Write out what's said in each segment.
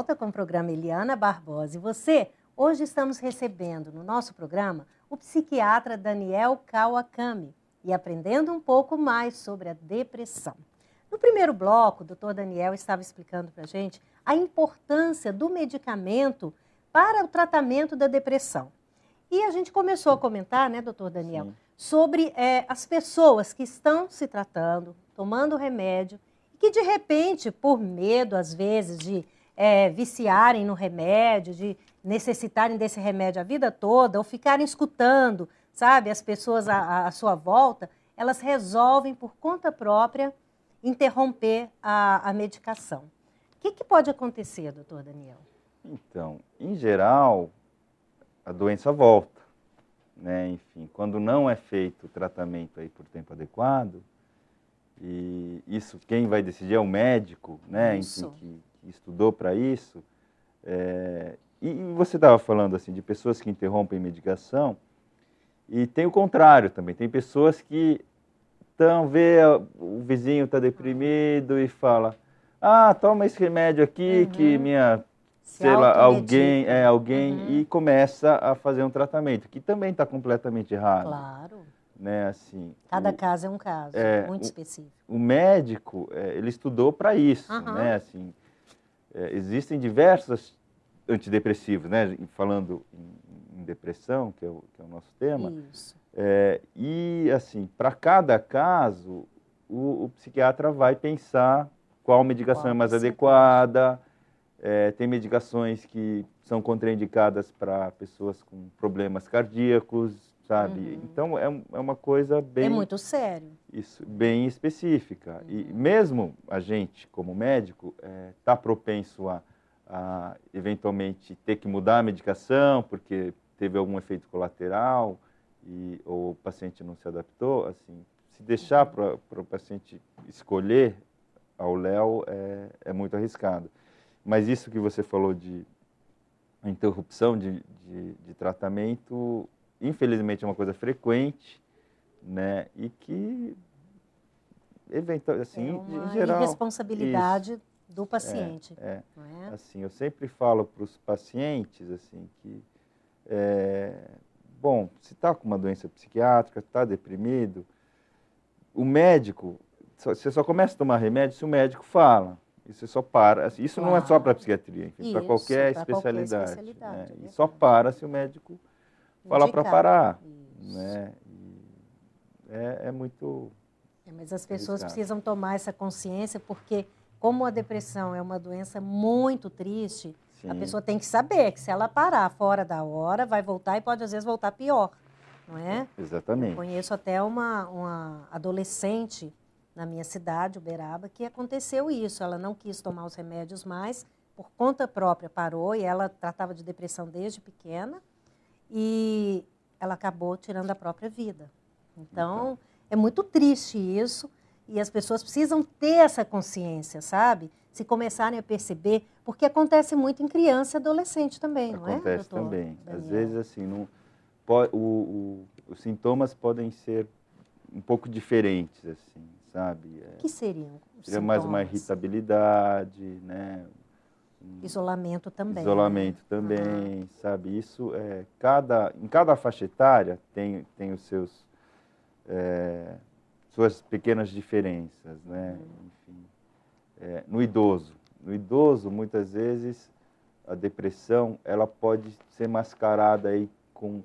volta com o programa Eliana Barbosa. E você, hoje estamos recebendo no nosso programa o psiquiatra Daniel Kawakami e aprendendo um pouco mais sobre a depressão. No primeiro bloco, o doutor Daniel estava explicando para a gente a importância do medicamento para o tratamento da depressão. E a gente começou a comentar, né, doutor Daniel, Sim. sobre as pessoas que estão se tratando, tomando remédio, e que de repente, por medo às vezes de viciarem no remédio, de necessitarem desse remédio a vida toda, ou ficarem escutando, sabe, as pessoas à sua volta, elas resolvem por conta própria interromper a medicação. O que pode acontecer, doutor Daniel? Então, em geral, a doença volta, né? Enfim, quando não é feito o tratamento aí por tempo adequado, e isso quem vai decidir é o médico, né? Isso. Enfim, que estudou para isso. E você estava falando assim de pessoas que interrompem medicação, e tem o contrário também. Tem pessoas que vê o vizinho está deprimido e fala: ah, toma esse remédio aqui que minha sei lá, alguém, e começa a fazer um tratamento, que também está completamente errado. Claro. Né, assim, Cada caso é um caso, muito específico. O médico, ele estudou para isso, né, assim, existem diversos antidepressivos, né, falando em depressão, que é o nosso tema. Isso. E, assim, para cada caso, o psiquiatra vai pensar qual medicação é mais adequada. Tem medicações que são contraindicadas para pessoas com problemas cardíacos, sabe? Então, é uma coisa bem... É muito sério. Isso, bem específica. E mesmo a gente, como médico, está propenso a, eventualmente, ter que mudar a medicação porque teve algum efeito colateral ou o paciente não se adaptou. Assim, se deixar para o paciente escolher ao léu é muito arriscado. Mas isso que você falou de interrupção de tratamento, infelizmente é uma coisa frequente, né? E que, eventualmente, assim, em geral... irresponsabilidade do paciente. Não é? Assim, eu sempre falo para os pacientes, assim, que, bom, se está com uma doença psiquiátrica, está deprimido, o médico, você só começa a tomar remédio se o médico fala. Isso só para. Assim, isso não é só para a psiquiatria, enfim, para qualquer especialidade. Né? E só para se o médico falar para parar. Né? É muito. Mas as pessoas precisam tomar essa consciência, porque, como a depressão é uma doença muito triste, a pessoa tem que saber que se ela parar fora da hora, vai voltar e pode, às vezes, voltar pior. Não é? Exatamente. Eu conheço até uma adolescente na minha cidade, Uberaba, que aconteceu isso. Ela não quis tomar os remédios mais, por conta própria parou, e ela tratava de depressão desde pequena, e ela acabou tirando a própria vida. Então, é muito triste isso, e as pessoas precisam ter essa consciência, sabe? Se começarem a perceber, porque acontece muito em criança e adolescente também, não é, doutor? Acontece também. Daniel? Às vezes, assim, os sintomas podem ser um pouco diferentes, assim, sabe? O que seriam os Seria mais uma sintomas? irritabilidade, né? Isolamento também. Isolamento também, sabe? Isso em cada faixa etária tem os suas pequenas diferenças, né? Enfim, no idoso, muitas vezes a depressão ela pode ser mascarada aí com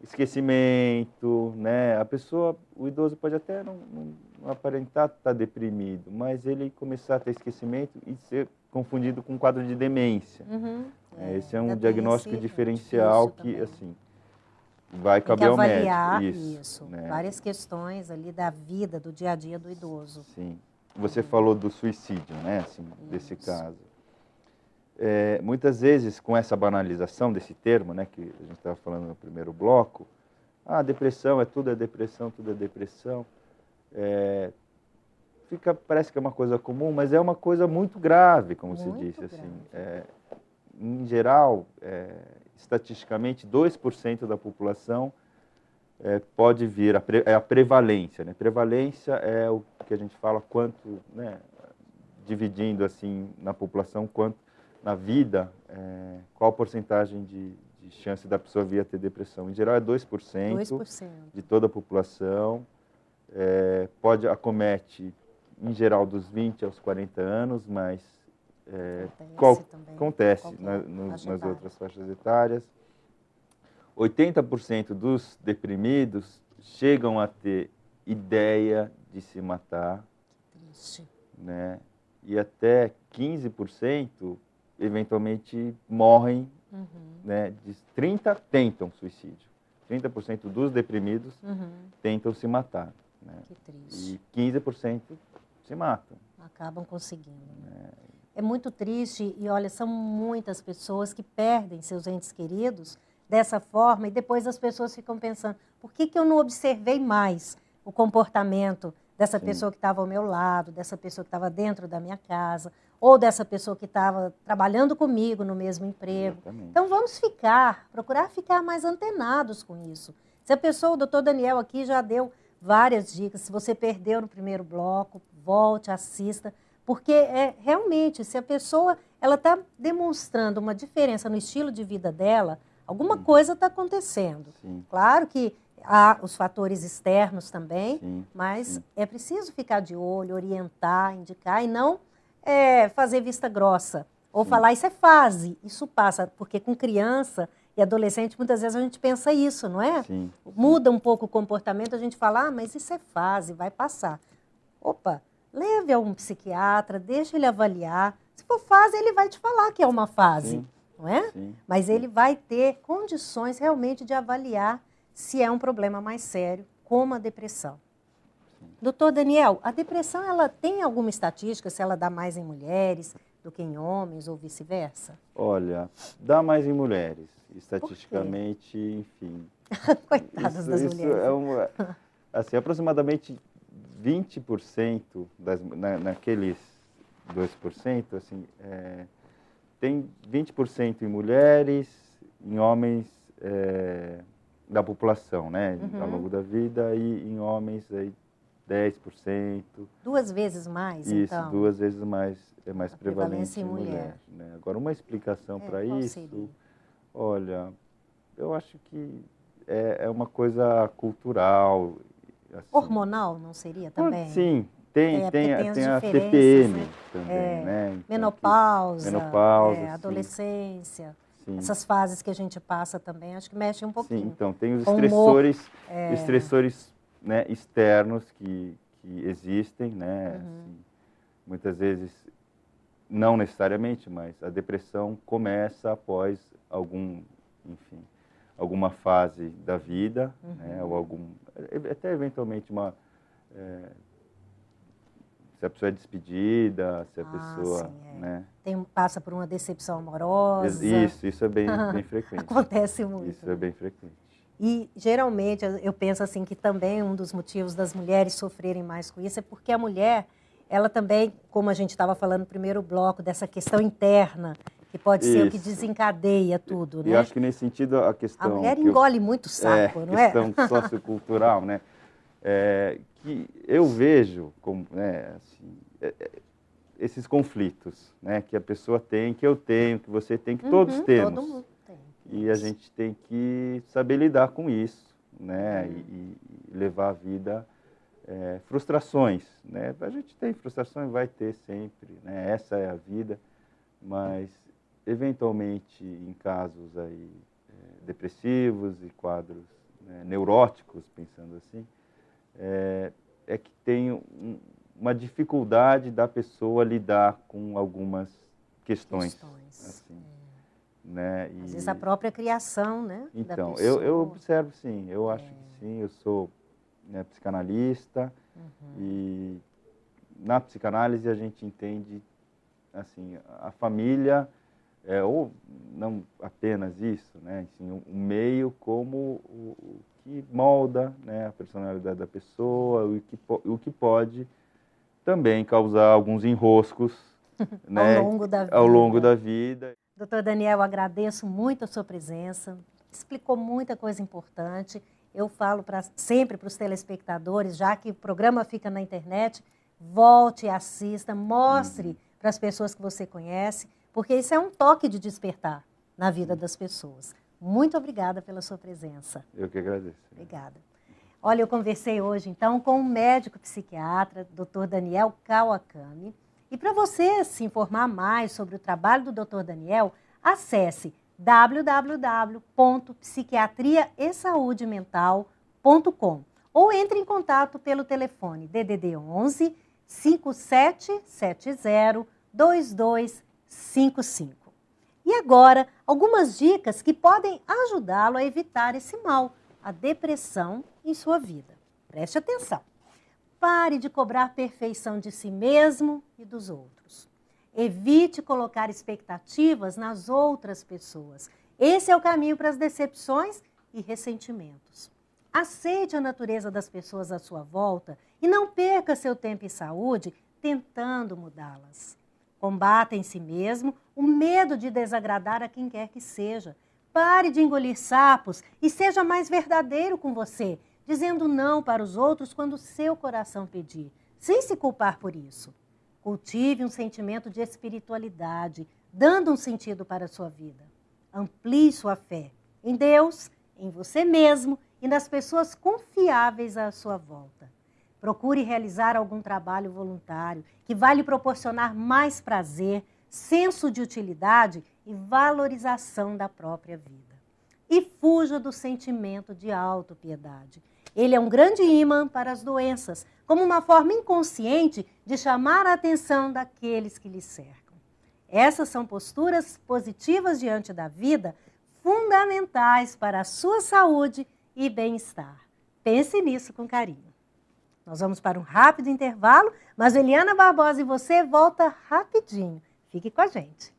esquecimento, né? O idoso pode até não aparentar estar deprimido, mas ele começar a ter esquecimento e ser confundido com um quadro de demência. Esse é um diagnóstico diferencial que, assim, vai caber ao médico. Isso, né? Várias questões ali da vida, do dia a dia do idoso. Sim. Você falou do suicídio, né? Assim, desse caso. Muitas vezes, com essa banalização desse termo, né, que a gente estava falando no primeiro bloco, depressão tudo é depressão, tudo é depressão. Parece que é uma coisa comum, mas é uma coisa muito grave, como se disse. Assim, em geral, estatisticamente, 2% da população pode vir, a prevalência. Né? Prevalência é o que a gente fala quanto, né, dividindo assim na população, quanto na vida, qual a porcentagem de chance da pessoa vir a ter depressão? Em geral é 2%, 2%. de toda a população. Acomete, em geral, dos 20 aos 40 anos, mas acontece nas outras faixas etárias. 80% dos deprimidos chegam a ter ideia de se matar. Que triste. Né? E até 15% eventualmente morrem, né? 30% tentam suicídio. 30% dos deprimidos tentam se matar. Né? Que triste. E 15% se matam. Acabam conseguindo. É muito triste e, olha, são muitas pessoas que perdem seus entes queridos dessa forma e depois as pessoas ficam pensando, por que eu não observei mais o comportamento dessa pessoa que estava ao meu lado, dessa pessoa que estava dentro da minha casa, ou dessa pessoa que estava trabalhando comigo no mesmo emprego. Exatamente. Então vamos procurar ficar mais antenados com isso. Se a pessoa, o doutor Daniel aqui já deu várias dicas, se você perdeu no primeiro bloco, volte, assista, porque realmente, se a pessoa está demonstrando uma diferença no estilo de vida dela, alguma coisa está acontecendo. Sim. Claro que há os fatores externos também, mas sim. É preciso ficar de olho, orientar, indicar e não fazer vista grossa. Ou falar, isso é fase, isso passa. Porque com criança e adolescente, muitas vezes a gente pensa isso, não é? Sim. Muda um pouco o comportamento, a gente fala, mas isso é fase, vai passar. Opa, leve a um psiquiatra, deixa ele avaliar. Se for fase, ele vai te falar que é uma fase. Sim. Não é? Sim. Mas ele vai ter condições realmente de avaliar se é um problema mais sério, como a depressão. Doutor Daniel, a depressão ela tem alguma estatística, se ela dá mais em mulheres do que em homens ou vice-versa? Olha, dá mais em mulheres, estatisticamente, enfim. Coitadas das mulheres. Isso assim, aproximadamente 20% naqueles 2%, assim, tem 20% em mulheres, em homens da população, né, ao longo da vida, e em homens aí 10%. 2 vezes mais, isso, então? 2 vezes mais, é mais prevalente em em mulher. Né? Agora, uma explicação para isso, seria? Olha, eu acho que é uma coisa cultural. Assim. Hormonal, não seria também? Sim, tem a TPM, né? Também, né? Então, menopausa, adolescência. Sim. Essas fases que a gente passa também, acho que mexem um pouquinho. Sim, então tem os estressores né, externos que Uhum. existem, né? Assim, muitas vezes, não necessariamente, mas a depressão começa após alguma fase da vida, né? Ou até eventualmente se a pessoa é despedida, se a pessoa... Sim, né? Passa por uma decepção amorosa. Isso é bem frequente. Acontece muito. Isso é bem frequente. E, geralmente, eu penso assim que também um dos motivos das mulheres sofrerem mais com isso é porque a mulher, ela também, como a gente estava falando no primeiro bloco, dessa questão interna, que pode ser o que desencadeia tudo, né? E acho que nesse sentido a questão... A mulher engole muito saco, não é? A questão sociocultural, né? Que eu vejo como, né, assim, esses conflitos, né, que a pessoa tem, que eu tenho, que você tem, que todos temos. Todo mundo tem. E a gente tem que saber lidar com isso, né, e levar a vida frustrações, né? A gente tem frustrações, vai ter sempre, né? Essa é a vida, mas eventualmente em casos aí depressivos e quadros neuróticos, pensando assim, é que tem uma dificuldade da pessoa lidar com algumas questões. Assim, né? Às vezes a própria criação, né? Então, eu observo sim, eu acho que sim, eu sou psicanalista e na psicanálise a gente entende assim, a família, ou não apenas isso, né? Assim, o meio como o que molda, né, a personalidade da pessoa, o que pode também causar alguns enroscos né, ao longo da vida. Doutor Daniel, eu agradeço muito a sua presença, explicou muita coisa importante. Eu falo sempre para os telespectadores, já que o programa fica na internet, volte e assista, mostre para as pessoas que você conhece, porque isso é um toque de despertar na vida das pessoas. Muito obrigada pela sua presença. Eu que agradeço. Obrigada. Olha, eu conversei hoje, então, com o médico psiquiatra, Dr. Daniel Kawakami. E para você se informar mais sobre o trabalho do Dr. Daniel, acesse www.psiquiatriaesaudemental.com ou entre em contato pelo telefone DDD 11 5770 2255. E agora, algumas dicas que podem ajudá-lo a evitar esse mal, a depressão em sua vida. Preste atenção. Pare de cobrar perfeição de si mesmo e dos outros. Evite colocar expectativas nas outras pessoas. Esse é o caminho para as decepções e ressentimentos. Aceite a natureza das pessoas à sua volta e não perca seu tempo e saúde tentando mudá-las. Combata em si mesmo o medo de desagradar a quem quer que seja. Pare de engolir sapos e seja mais verdadeiro com você, dizendo não para os outros quando seu coração pedir, sem se culpar por isso. Cultive um sentimento de espiritualidade, dando um sentido para a sua vida. Amplie sua fé em Deus, em você mesmo e nas pessoas confiáveis à sua volta. Procure realizar algum trabalho voluntário que vai lhe proporcionar mais prazer, senso de utilidade e valorização da própria vida. E fuja do sentimento de autopiedade. Ele é um grande imã para as doenças, como uma forma inconsciente de chamar a atenção daqueles que lhe cercam. Essas são posturas positivas diante da vida, fundamentais para a sua saúde e bem-estar. Pense nisso com carinho. Nós vamos para um rápido intervalo, mas Eliana Barbosa e você volta rapidinho. Fique com a gente.